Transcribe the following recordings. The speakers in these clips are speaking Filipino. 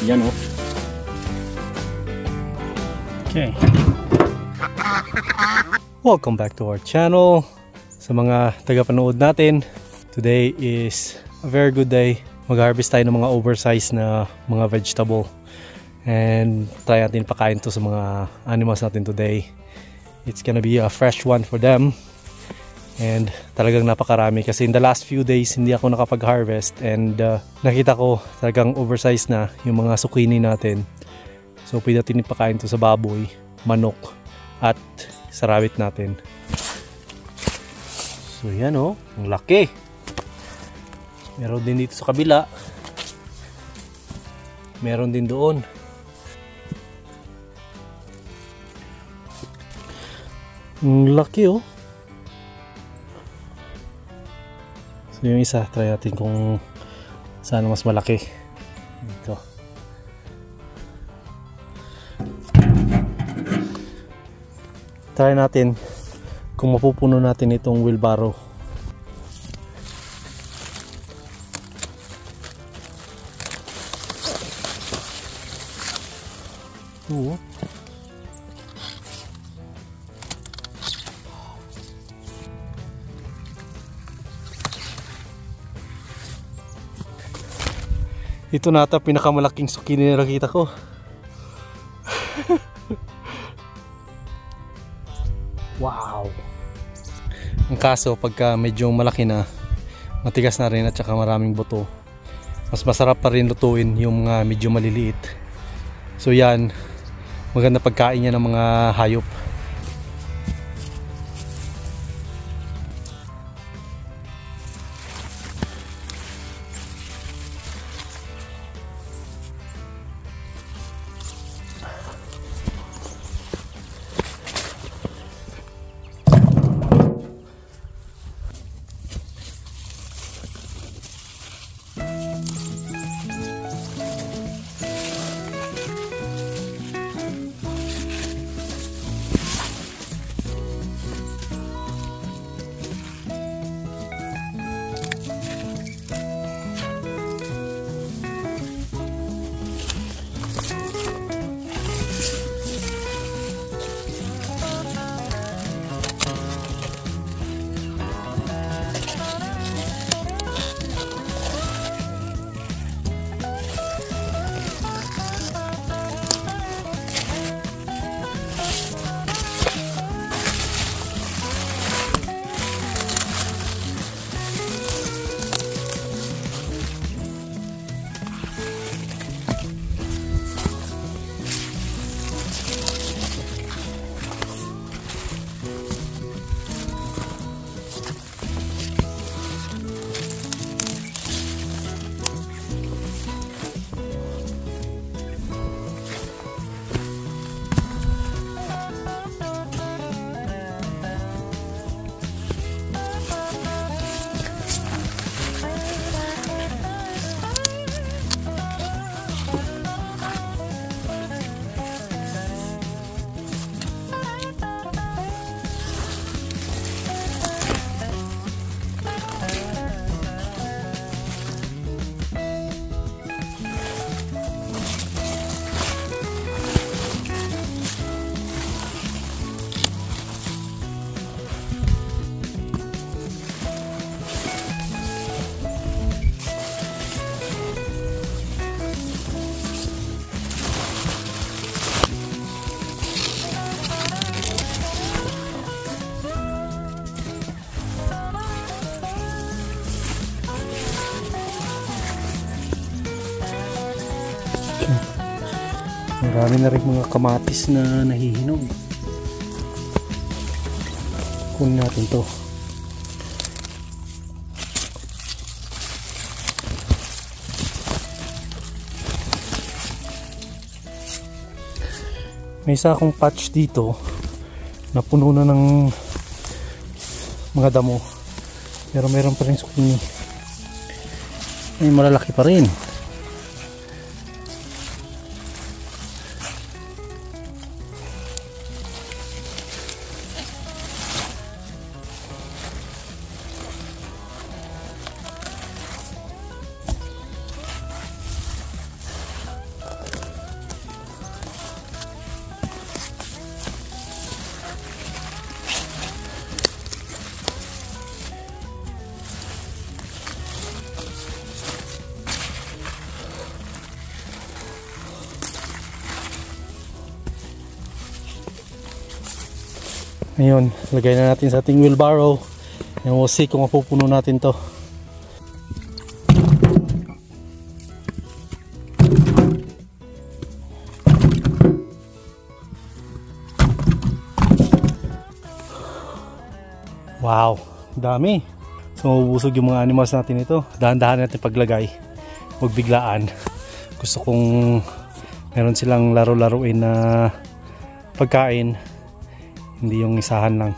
Yan oh. Okay. Welcome back to our channel. Sa mga taga-panood natin, today is a very good day. Mag-harvest tayo ng mga oversized na mga vegetable. And try natin pakain to sa mga animals natin today. It's gonna be a fresh one for them. And talagang napakarami kasi in the last few days hindi ako nakapag-harvest. And nakita ko talagang oversized na yung mga zucchini natin. So pwede natin ipakain to sa baboy, manok, at sa rabbit natin. So yan oh, ang laki. Meron din dito sa kabila. Meron din doon. Ang laki oh. So yung isa, try natin kung saan mas malaki. Dito. Try natin kung mapupuno natin itong wheelbarrow. Oo. Ito na ata pinakamalaking zucchini na nakita ko. Wow! Ang kaso pagka medyo malaki na, matigas na rin at saka maraming buto, mas masarap pa rin lutuin yung medyo maliliit. So yan, maganda pagkain niya ng mga hayop. Marami na rin mga kamatis na nahihinog. Kunin natin to. May isa akong patch dito na puno na ng mga damo. Pero meron pa rin zucchini. May malalaki pa rin. Ngayon, lagay na natin sa ating wheelbarrow and we'll see kung mapupuno natin to. Wow, dami. So mabubusog yung mga animals natin ito. Dahan-dahan natin paglagay, huwag biglaan. Gusto kong meron silang laro-laruin na pagkain, hindi yung isahan lang.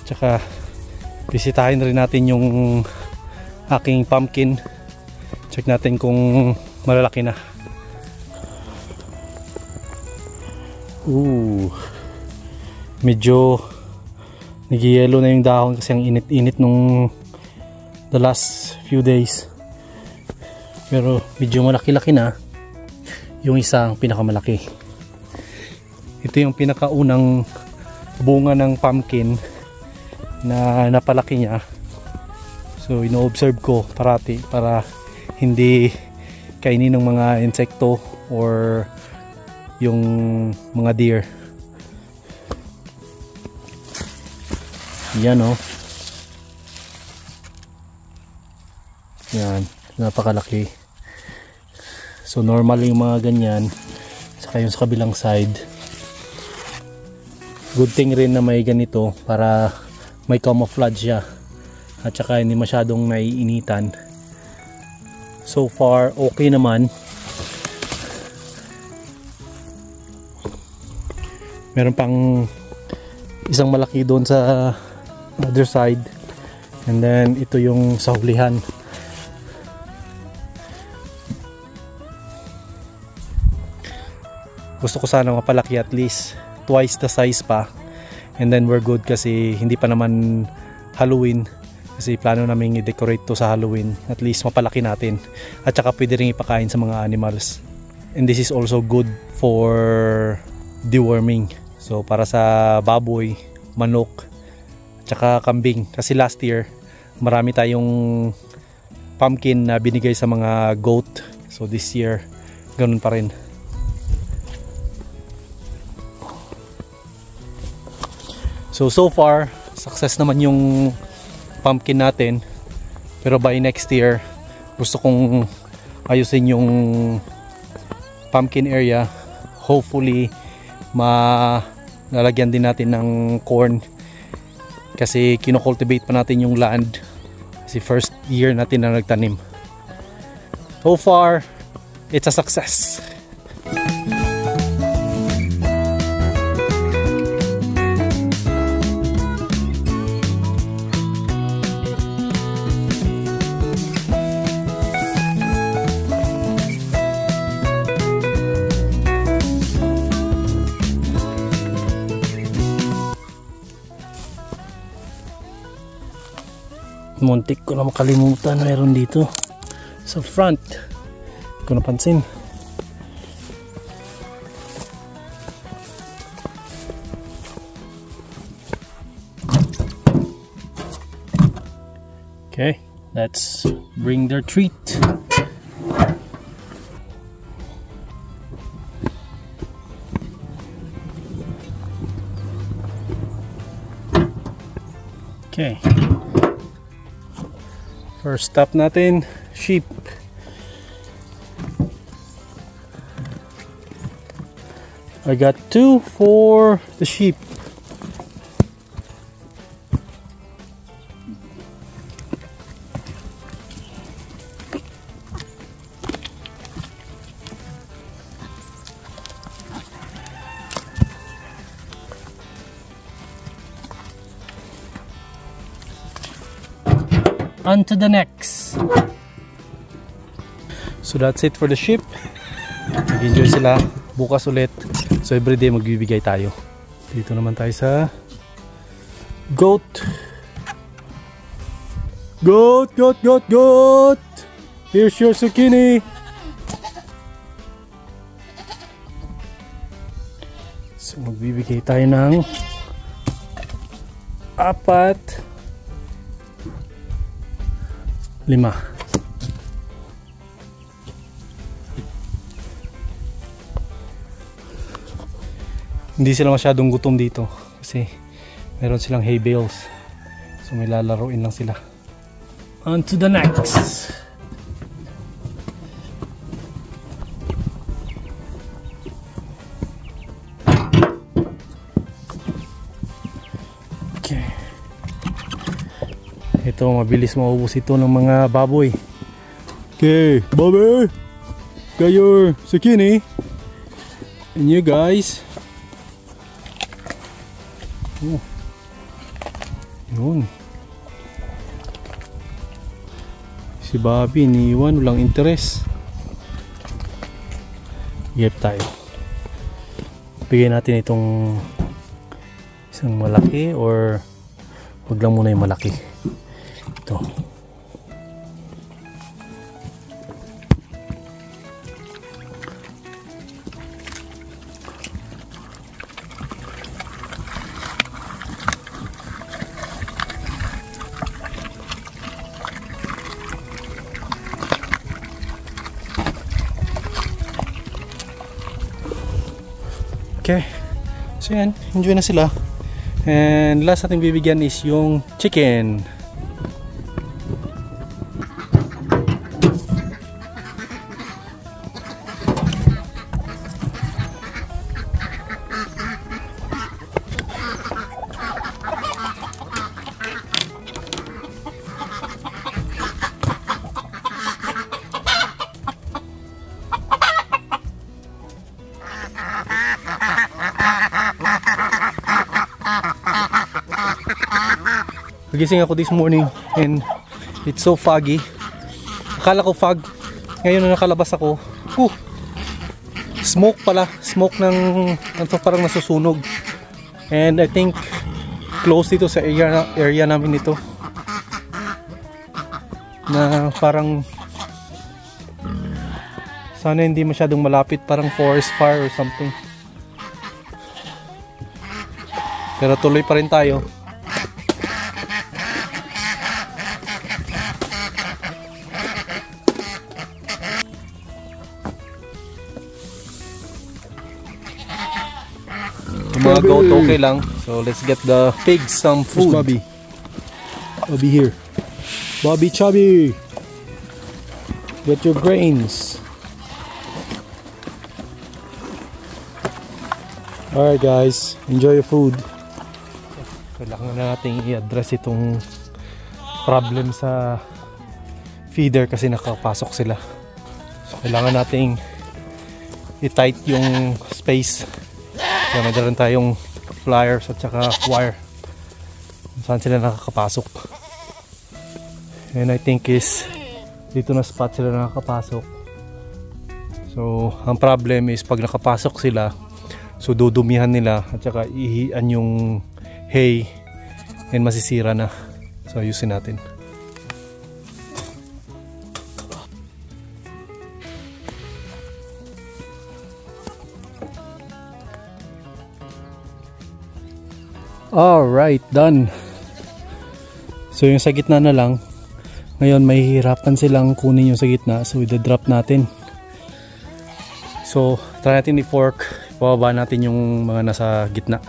Tsaka bisitahin rin natin yung aking pumpkin. Check natin kung malalaki na. Medyo nag-yellow na yung dahon kasi ang init-init nung the last few days. Pero medyo malaki-laki na. Yung isang pinakamalaki. Ito yung pinakaunang bunga ng pumpkin na napalaki niya. So ino-observe ko parati para hindi kainin ng mga insekto or yung mga deer. Yan o. Yan, napakalaki. So normal yung mga ganyan. Saka yung sa kabilang side. Good thing rin na may ganito para may camouflage siya. At saka hindi masyadong naiinitan. So far, okay naman. Meron pang isang malaki doon sa other side, and then ito yung sa hulihan. Gusto ko sana mapalaki at least twice the size pa, and then we're good kasi hindi pa naman Halloween, kasi plano namin i-decorate to sa Halloween. At least mapalaki natin at saka pwede rin ipakain sa mga animals, and this is also good for deworming. So para sa baboy, manok, tsaka kambing. Kasi last year, marami tayong pumpkin na binigay sa mga goat. So this year, ganun pa rin. So far, success naman yung pumpkin natin. Pero by next year, gusto kong ayusin yung pumpkin area. Hopefully, lalagyan din natin ng corn. Kasi kino-cultivate pa natin yung land. Kasi first year natin na nagtanim. So far, it's a success. Muntik ko na makalimutan, mayroon dito sa front. Hindi ko napansin. Okay, let's bring their treat. Okay. First stop natin, sheep. I got 2 for the sheep. On to the next. So that's it for the sheep. Nag-enjoy sila. Bukas ulit. So everyday magbibigay tayo. Dito naman tayo sa goat. Goat, goat, goat, goat. Here's your zucchini. So magbibigay tayo ng 4, 5. Hindi sila masyadong gutom dito kasi meron silang hay bales. So may lalaruin lang sila. On to the next. Okay. Ito, mabilis maubos ito ng mga baboy. Okay, baboy! Got your zucchini. And you guys. Oh. Yun. Si Bobby iniwan, walang interes. Yep, tayo. Bigyan natin itong isang malaki or wag lang muna yung malaki. Ito. Okay, so yan, enjoy na sila. And last natin bibigyan is yung chicken. Nagising ako this morning and it's so foggy. Akala ko fog. Ngayon na nakalabas ako. Smoke pala. Smoke ng parang nasusunog. And I think close dito sa area namin ito. Na parang sana hindi masyadong malapit. Parang forest fire or something. Pero tuloy pa rin tayo. Mga goat okay lang. So let's get the pigs some food. Bobby? Bobby here. Bobby Chubby. Get your grains. Alright guys, enjoy your food. Kailangan na natin i-address itong problem sa feeder kasi nakapasok sila. So kailangan nating i-tight yung space. Kaya may daran tayong flyers at saka wire kung saan sila nakakapasok. And I think is dito na spot sila nakakapasok. So ang problem is pag nakapasok sila, so dudumihan nila at saka ihian yung hay and masisira na. So ayusin natin. Alright, done. So yung sa gitna na lang. Ngayon mahihirapan silang kunin yung sa gitna. So i-drop natin. So try natin i-fork. Bababa natin yung mga nasa gitna.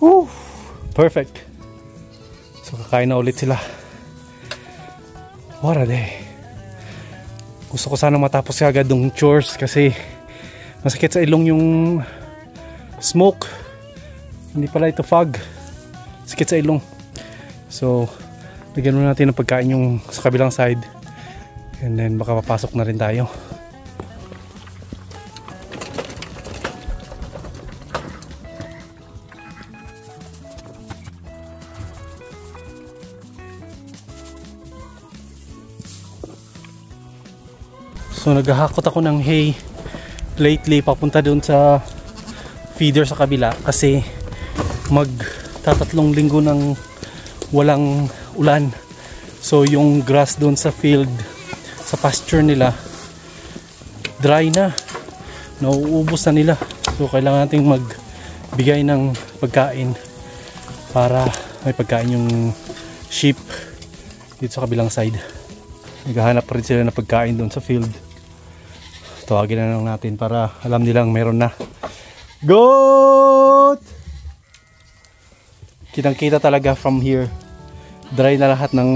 Woo! Perfect. So kakain na ulit sila. What a day. Gusto ko sana matapos agad ng chores kasi masakit sa ilong yung smoke. Hindi pala ito fog. Sakit sa ilong. So bigyan muna natin ng pagkain yung sa kabilang side. And then baka papasok na rin tayo. So naghahakot ako ng hay lately papunta doon sa feeder sa kabila kasi magtatatlong linggo ng walang ulan. So yung grass doon sa field, sa pasture nila, dry na. nauubos na nila. So kailangan nating magbigay ng pagkain para may pagkain yung sheep dito sa kabilang side. Naghahanap pa rin sila ng pagkain doon sa field. Tawagin na lang natin para alam nilang meron na. Goat! Kitang kita talaga from here. Dry na lahat ng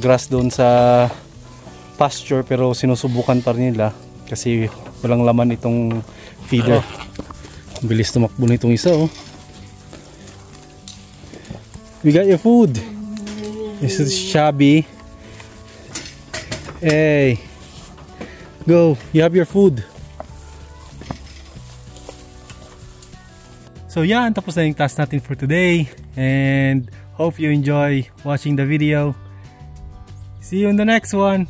grass doon sa pasture, pero sinusubukan pa rin nila kasi walang laman itong feeder. Ang bilis tumakbo nitong isa, oh. We got your food. This is Chubby. Hey, go, you have your food. So yan, tapos na yung task natin for today, and hope you enjoy watching the video. See you in the next one.